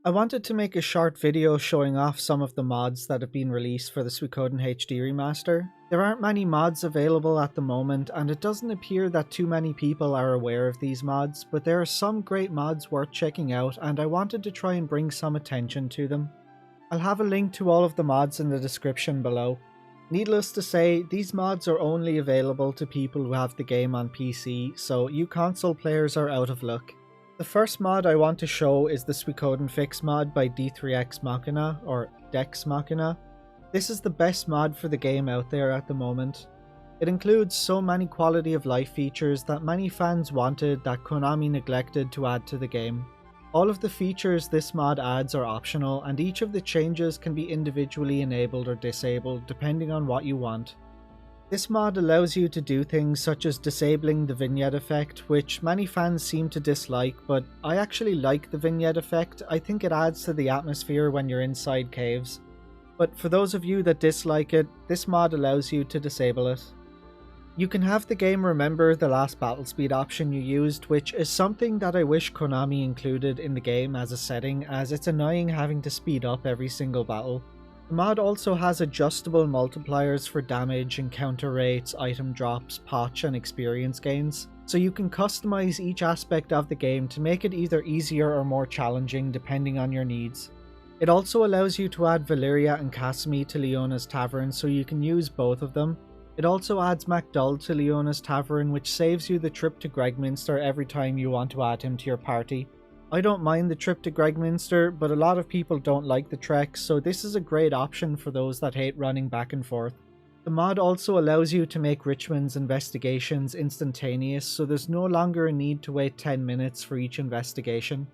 I wanted to make a short video showing off some of the mods that have been released for the Suikoden HD Remaster. There aren't many mods available at the moment, and it doesn't appear that too many people are aware of these mods, but there are some great mods worth checking out, and I wanted to try and bring some attention to them. I'll have a link to all of the mods in the description below. Needless to say, these mods are only available to people who have the game on PC, so you console players are out of luck. The first mod I want to show is the Suikoden Fix mod by D3X Machina, or Dex Machina. This is the best mod for the game out there at the moment. It includes so many quality of life features that many fans wanted that Konami neglected to add to the game. All of the features this mod adds are optional, and each of the changes can be individually enabled or disabled depending on what you want. This mod allows you to do things such as disabling the vignette effect, which many fans seem to dislike, but I actually like the vignette effect. I think it adds to the atmosphere when you're inside caves. But for those of you that dislike it, this mod allows you to disable it. You can have the game remember the last battle speed option you used, which is something that I wish Konami included in the game as a setting, as it's annoying having to speed up every single battle. The mod also has adjustable multipliers for damage, encounter rates, item drops, potch and experience gains, so you can customize each aspect of the game to make it either easier or more challenging depending on your needs. It also allows you to add Valeria and Casimir to Leona's Tavern, so you can use both of them. It also adds Matilda to Leona's Tavern, which saves you the trip to Gregminster every time you want to add him to your party. I don't mind the trip to Gregminster, but a lot of people don't like the trek, so this is a great option for those that hate running back and forth. The mod also allows you to make Richmond's investigations instantaneous, so there's no longer a need to wait 10 minutes for each investigation.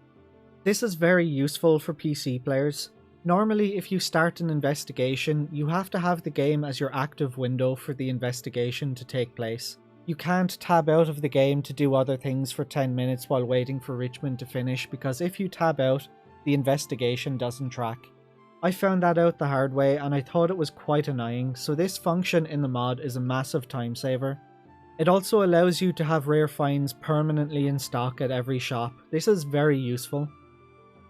This is very useful for PC players. Normally, if you start an investigation, you have to have the game as your active window for the investigation to take place. You can't tab out of the game to do other things for 10 minutes while waiting for Richmond to finish, because if you tab out, the investigation doesn't track. I found that out the hard way and I thought it was quite annoying, so this function in the mod is a massive time saver. It also allows you to have rare finds permanently in stock at every shop. This is very useful.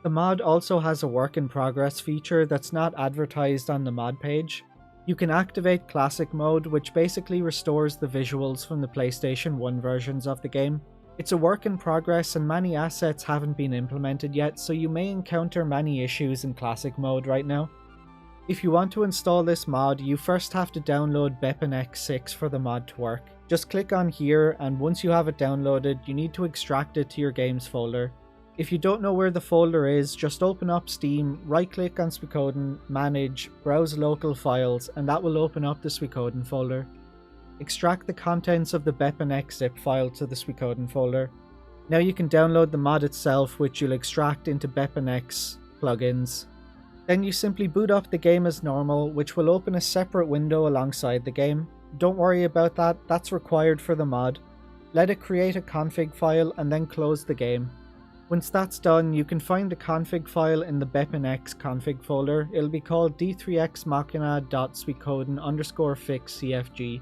The mod also has a work in progress feature that's not advertised on the mod page. You can activate Classic Mode, which basically restores the visuals from the PlayStation 1 versions of the game. It's a work in progress and many assets haven't been implemented yet, so you may encounter many issues in Classic Mode right now. If you want to install this mod, you first have to download BepInEx 6 for the mod to work. Just click on here, and once you have it downloaded, you need to extract it to your games folder. If you don't know where the folder is, just open up Steam, right-click on Suikoden, Manage, Browse Local Files, and that will open up the Suikoden folder. Extract the contents of the BepInEx zip file to the Suikoden folder. Now you can download the mod itself, which you'll extract into BepInEx plugins. Then you simply boot up the game as normal, which will open a separate window alongside the game. Don't worry about that, that's required for the mod. Let it create a config file and then close the game. Once that's done, you can find the config file in the BepInEx config folder. It'll be called d3xmachina.suikoden_fix.cfg.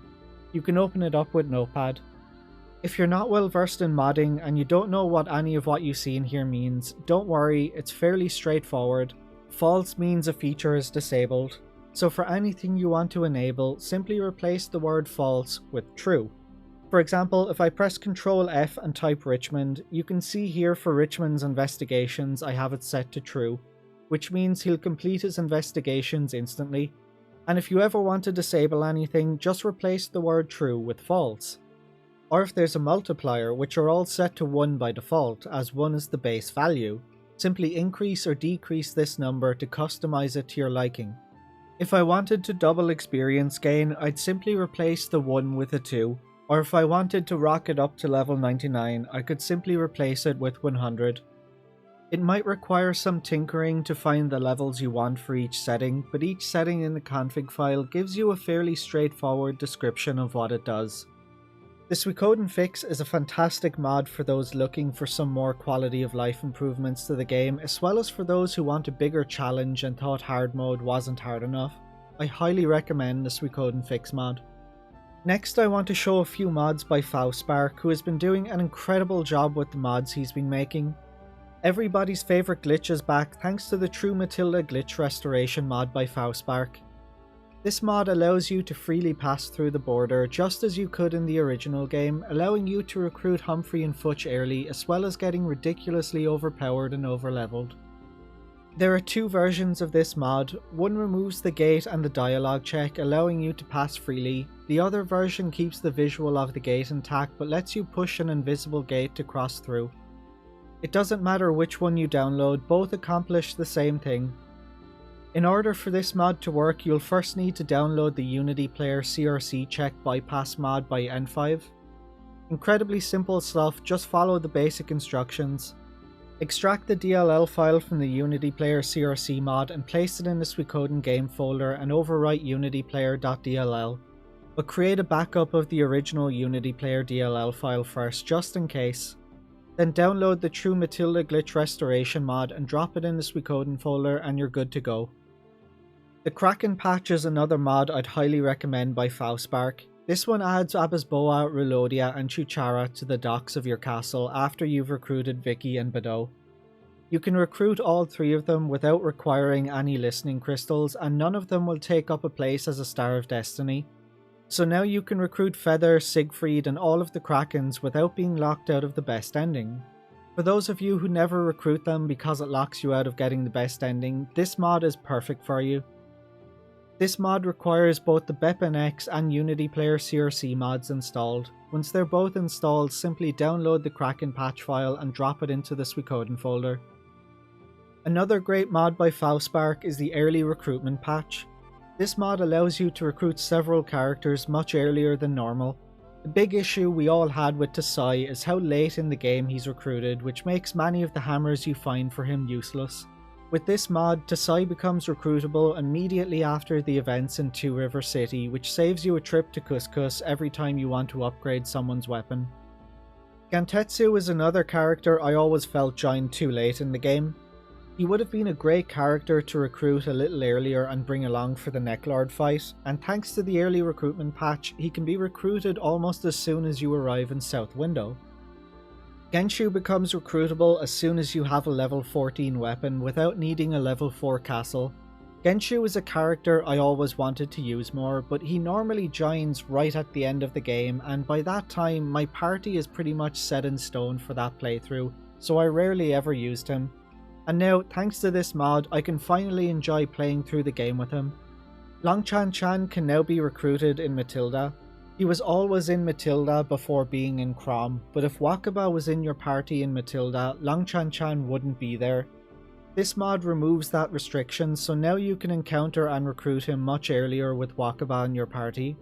You can open it up with Notepad. If you're not well versed in modding and you don't know what any of what you see in here means, don't worry, it's fairly straightforward. False means a feature is disabled. So for anything you want to enable, simply replace the word false with true. For example, if I press Ctrl F and type Richmond, you can see here for Richmond's investigations I have it set to true, which means he'll complete his investigations instantly. And if you ever want to disable anything, just replace the word true with false. Or if there's a multiplier, which are all set to 1 by default, as 1 is the base value, simply increase or decrease this number to customize it to your liking. If I wanted to double experience gain, I'd simply replace the 1 with a 2. Or if I wanted to rock it up to level 99, I could simply replace it with 100. It might require some tinkering to find the levels you want for each setting, but each setting in the config file gives you a fairly straightforward description of what it does. The Suikoden Fix is a fantastic mod for those looking for some more quality of life improvements to the game, as well as for those who want a bigger challenge and thought hard mode wasn't hard enough. I highly recommend the Suikoden Fix mod. Next, I want to show a few mods by Faustspark, who has been doing an incredible job with the mods he's been making. Everybody's favourite glitch is back thanks to the True Matilda Glitch Restoration mod by Faustspark. This mod allows you to freely pass through the border just as you could in the original game, allowing you to recruit Humphrey and Futch early as well as getting ridiculously overpowered and overleveled. There are two versions of this mod. One removes the gate and the dialogue check, allowing you to pass freely. The other version keeps the visual of the gate intact but lets you push an invisible gate to cross through. It doesn't matter which one you download, both accomplish the same thing. In order for this mod to work, you'll first need to download the Unity Player CRC Check Bypass mod by N5. Incredibly simple stuff, just follow the basic instructions. Extract the DLL file from the Unity Player CRC mod and place it in the Suikoden game folder and overwrite unityplayer.dll. But create a backup of the original Unity Player DLL file first, just in case. Then download the True Matilda Glitch Restoration mod and drop it in the Suikoden folder and you're good to go. The Kraken patch is another mod I'd highly recommend by Faustspark. This one adds Abasboa, Relodia and Chuchara to the docks of your castle after you've recruited Vicky and Bado. You can recruit all three of them without requiring any listening crystals, and none of them will take up a place as a Star of Destiny. So now you can recruit Feather, Siegfried and all of the Krakens without being locked out of the best ending. For those of you who never recruit them because it locks you out of getting the best ending, this mod is perfect for you. This mod requires both the BepNX and Unity Player CRC mods installed. Once they're both installed, simply download the Kraken patch file and drop it into the Suikoden folder. Another great mod by Faustspark is the Early Recruitment patch. This mod allows you to recruit several characters much earlier than normal. The big issue we all had with Tasai is how late in the game he's recruited, which makes many of the hammers you find for him useless. With this mod, Tasai becomes recruitable immediately after the events in Two River City, which saves you a trip to Couscous every time you want to upgrade someone's weapon. Gantetsu is another character I always felt joined too late in the game. He would have been a great character to recruit a little earlier and bring along for the Necklord fight, and thanks to the early recruitment patch, he can be recruited almost as soon as you arrive in South Window. Genshu becomes recruitable as soon as you have a level 14 weapon without needing a level 4 castle. Genshu is a character I always wanted to use more, but he normally joins right at the end of the game, and by that time my party is pretty much set in stone for that playthrough, so I rarely ever used him. And now, thanks to this mod, I can finally enjoy playing through the game with him. Longchan Chan can now be recruited in Matilda. He was always in Matilda before being in Crom, but if Wakaba was in your party in Matilda, Longchan Chan wouldn't be there. This mod removes that restriction, so now you can encounter and recruit him much earlier with Wakaba in your party.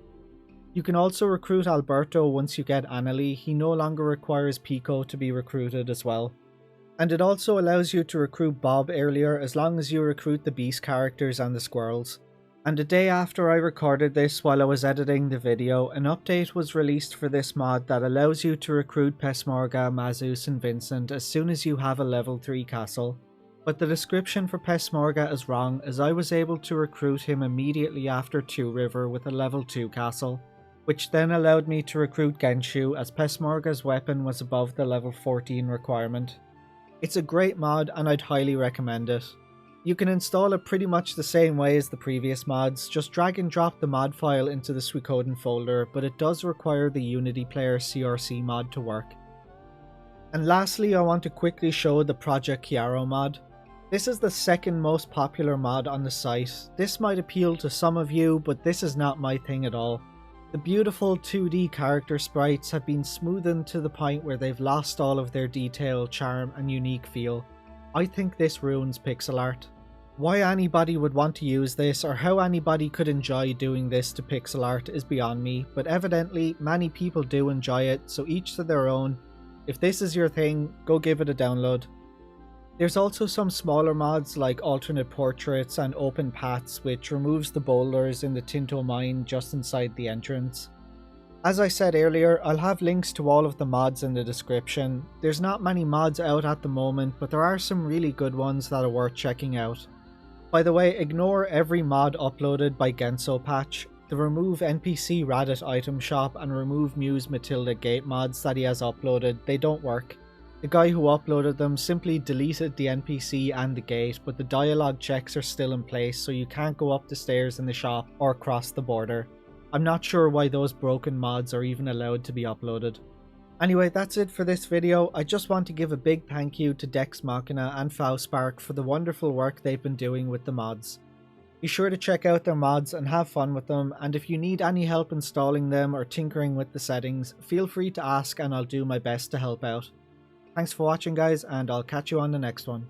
You can also recruit Alberto once you get Annalie. He no longer requires Pico to be recruited as well. And it also allows you to recruit Bob earlier as long as you recruit the beast characters and the squirrels. And a day after I recorded this while I was editing the video, an update was released for this mod that allows you to recruit Peshmerga, Mazus and Vincent as soon as you have a level 3 castle. But the description for Peshmerga is wrong, as I was able to recruit him immediately after Two River with a level 2 castle, which then allowed me to recruit Genshu as Peshmerga's weapon was above the level 14 requirement. It's a great mod and I'd highly recommend it. You can install it pretty much the same way as the previous mods, just drag and drop the mod file into the Suikoden folder, but it does require the Unity Player CRC mod to work. And lastly, I want to quickly show the Project Chiaro mod. This is the second most popular mod on the site. This might appeal to some of you, but this is not my thing at all. The beautiful 2D character sprites have been smoothened to the point where they've lost all of their detail, charm and unique feel. I think this ruins pixel art. Why anybody would want to use this or how anybody could enjoy doing this to pixel art is beyond me, but evidently many people do enjoy it, so each to their own. If this is your thing, go give it a download. There's also some smaller mods like alternate portraits and open paths, which removes the boulders in the Tinto mine just inside the entrance. As I said earlier, I'll have links to all of the mods in the description. There's not many mods out at the moment, but there are some really good ones that are worth checking out. By the way, ignore every mod uploaded by Genso Patch. The remove NPC Radit item shop and remove Muse Matilda gate mods that he has uploaded, they don't work. The guy who uploaded them simply deleted the NPC and the gate, but the dialogue checks are still in place, so you can't go up the stairs in the shop or cross the border. I'm not sure why those broken mods are even allowed to be uploaded. Anyway, that's it for this video. I just want to give a big thank you to Dex Machina and Fauspark for the wonderful work they've been doing with the mods. Be sure to check out their mods and have fun with them, and if you need any help installing them or tinkering with the settings, feel free to ask and I'll do my best to help out. Thanks for watching guys, and I'll catch you on the next one.